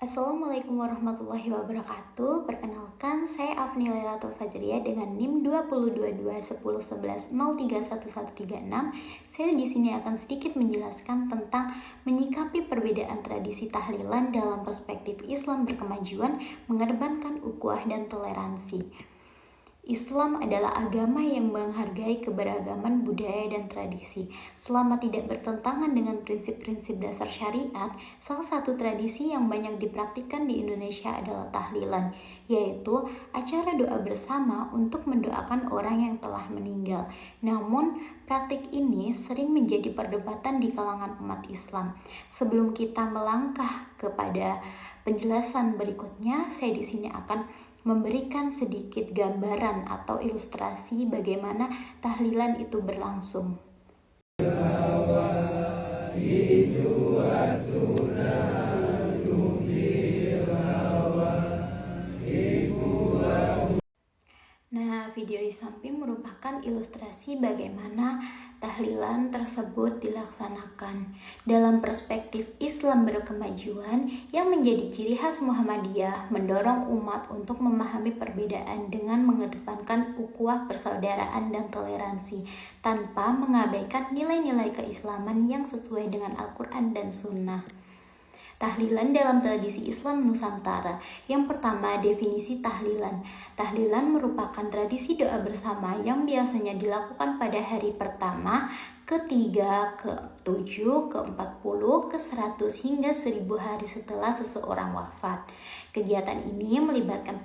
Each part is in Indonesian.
Assalamualaikum warahmatullahi wabarakatuh. Perkenalkan, saya Afni Lailatul Fajriyah dengan NIM 20221011031136. Saya di sini akan sedikit menjelaskan tentang menyikapi perbedaan tradisi tahlilan dalam perspektif Islam berkemajuan, mengedepankan ukhuwah dan toleransi. Islam adalah agama yang menghargai keberagaman budaya dan tradisi. Selama tidak bertentangan dengan prinsip-prinsip dasar syariat, salah satu tradisi yang banyak dipraktikkan di Indonesia adalah tahlilan, yaitu acara doa bersama untuk mendoakan orang yang telah meninggal. Namun, praktik ini sering menjadi perdebatan di kalangan umat Islam. Sebelum kita melangkah kepada penjelasan berikutnya, saya di sini akan memberikan sedikit gambaran atau ilustrasi bagaimana tahlilan itu berlangsung. Nah, video di samping merupakan ilustrasi bagaimana tahlilan tersebut dilaksanakan. Dalam perspektif Islam berkemajuan, yang menjadi ciri khas Muhammadiyah mendorong umat untuk memahami perbedaan dengan mengedepankan ukhuwah persaudaraan dan toleransi, tanpa mengabaikan nilai-nilai keislaman yang sesuai dengan Al-Quran dan Sunnah. Tahlilan dalam tradisi Islam Nusantara. Yang pertama, definisi tahlilan. Tahlilan merupakan tradisi doa bersama yang biasanya dilakukan pada hari pertama, ke-3, ke-7, ke-40, ke-100 hingga 1000 hari setelah seseorang wafat. Kegiatan ini melibatkan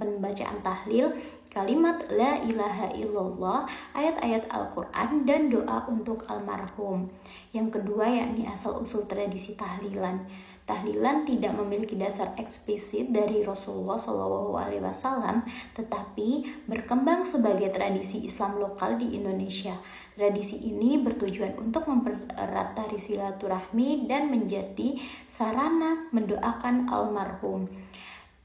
pembacaan tahlil, kalimat la ilaha illallah, ayat-ayat Al-Quran, dan doa untuk almarhum. Yang kedua yakni asal-usul tradisi tahlilan. Tahlilan tidak memiliki dasar eksplisit dari Rasulullah SAW, tetapi berkembang sebagai tradisi Islam lokal di Indonesia. Tradisi ini bertujuan untuk mempererat tali silaturahmi dan menjadi sarana mendoakan almarhum.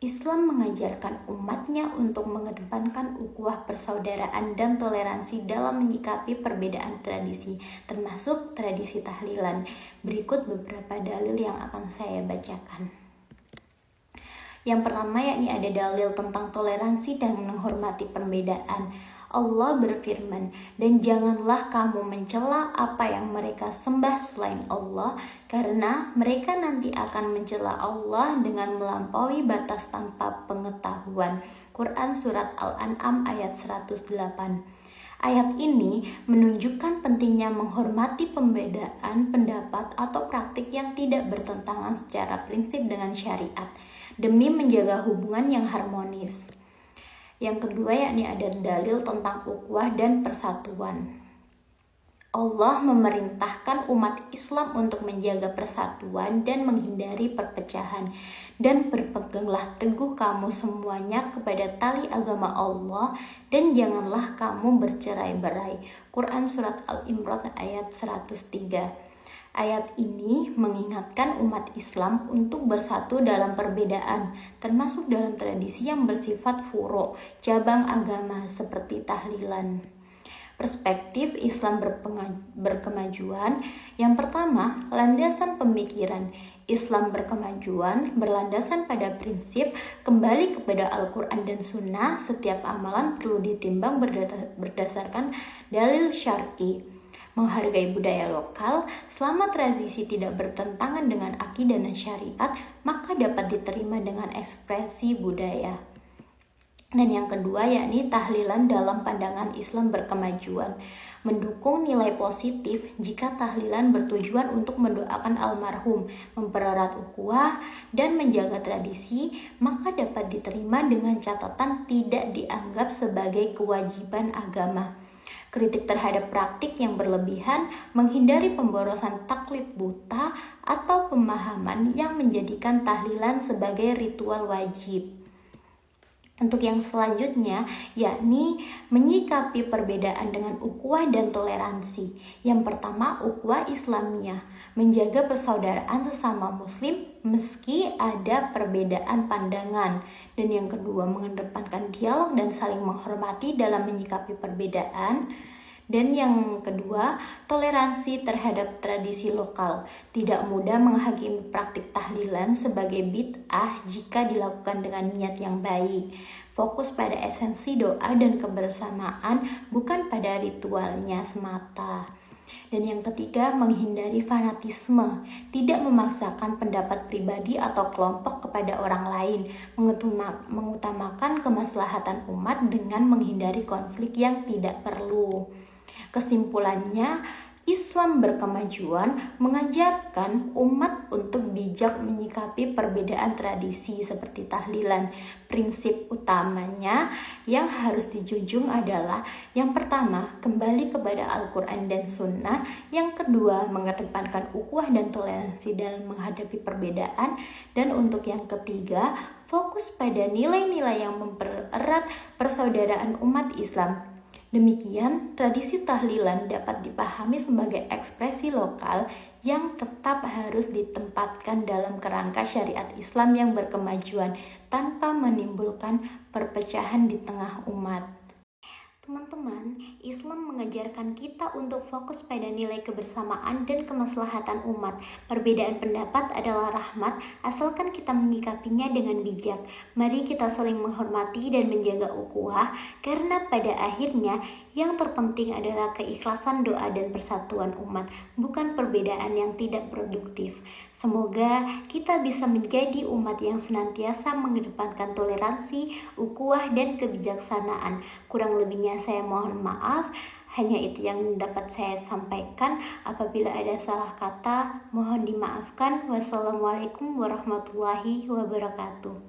Islam mengajarkan umatnya untuk mengedepankan ukhuwah persaudaraan dan toleransi dalam menyikapi perbedaan tradisi, termasuk tradisi tahlilan. Berikut beberapa dalil yang akan saya bacakan. Yang pertama yakni ada dalil tentang toleransi dan menghormati perbedaan. Allah berfirman, "Dan janganlah kamu mencela apa yang mereka sembah selain Allah, karena mereka nanti akan mencela Allah dengan melampaui batas tanpa pengetahuan." Quran Surat Al-An'am ayat 108. Ayat ini menunjukkan pentingnya menghormati perbedaan pendapat atau praktik yang tidak bertentangan secara prinsip dengan syariat, demi menjaga hubungan yang harmonis. Yang kedua yakni ada dalil tentang ukhuwah dan persatuan. Allah memerintahkan umat Islam untuk menjaga persatuan dan menghindari perpecahan. Dan berpeganglah teguh kamu semuanya kepada tali agama Allah, dan janganlah kamu bercerai-berai. Quran Surat Al-Imran ayat 103. Ayat ini mengingatkan umat Islam untuk bersatu dalam perbedaan, termasuk dalam tradisi yang bersifat furu', cabang agama seperti tahlilan. Perspektif Islam berkemajuan. Yang pertama, landasan pemikiran. Islam berkemajuan berlandasan pada prinsip kembali kepada Al-Quran dan Sunnah. Setiap amalan perlu ditimbang berdasarkan dalil syar'i. Menghargai budaya lokal, selama tradisi tidak bertentangan dengan akidah dan syariat, maka dapat diterima dengan ekspresi budaya. Dan yang kedua yakni tahlilan dalam pandangan Islam berkemajuan. Mendukung nilai positif jika tahlilan bertujuan untuk mendoakan almarhum, mempererat ukhuwah, dan menjaga tradisi, maka dapat diterima dengan catatan tidak dianggap sebagai kewajiban agama. Kritik terhadap praktik yang berlebihan, menghindari pemborosan taklid buta atau pemahaman yang menjadikan tahlilan sebagai ritual wajib. Untuk yang selanjutnya, yakni menyikapi perbedaan dengan ukhuwah dan toleransi. Yang pertama, ukhuwah Islamiyah, menjaga persaudaraan sesama muslim meski ada perbedaan pandangan. Dan yang kedua, mengedepankan dialog dan saling menghormati dalam menyikapi perbedaan. Dan yang kedua, toleransi terhadap tradisi lokal. Tidak mudah menghakimi praktik tahlilan sebagai bid'ah jika dilakukan dengan niat yang baik. Fokus pada esensi doa dan kebersamaan, bukan pada ritualnya semata. Dan yang ketiga, menghindari fanatisme, tidak memaksakan pendapat pribadi atau kelompok kepada orang lain, mengutamakan kemaslahatan umat dengan menghindari konflik yang tidak perlu. Kesimpulannya, Islam berkemajuan mengajarkan umat untuk bijak menyikapi perbedaan tradisi seperti tahlilan. Prinsip utamanya yang harus dijunjung adalah yang pertama, kembali kepada Al-Quran dan Sunnah. Yang kedua, mengedepankan ukhuwah dan toleransi dalam menghadapi perbedaan. Dan untuk yang ketiga, fokus pada nilai-nilai yang mempererat persaudaraan umat Islam. Demikian, tradisi tahlilan dapat dipahami sebagai ekspresi lokal yang tetap harus ditempatkan dalam kerangka syariat Islam yang berkemajuan tanpa menimbulkan perpecahan di tengah umat. Teman-teman, Islam mengajarkan kita untuk fokus pada nilai kebersamaan dan kemaslahatan umat. Perbedaan pendapat adalah rahmat, asalkan kita menyikapinya dengan bijak. Mari kita saling menghormati dan menjaga ukhuwah, karena pada akhirnya yang terpenting adalah keikhlasan doa dan persatuan umat, bukan perbedaan yang tidak produktif. Semoga kita bisa menjadi umat yang senantiasa mengedepankan toleransi, ukhuwah, dan kebijaksanaan. Kurang lebihnya saya mohon maaf. Hanya itu yang dapat saya sampaikan. Apabila ada salah kata, mohon dimaafkan. Wassalamualaikum warahmatullahi wabarakatuh.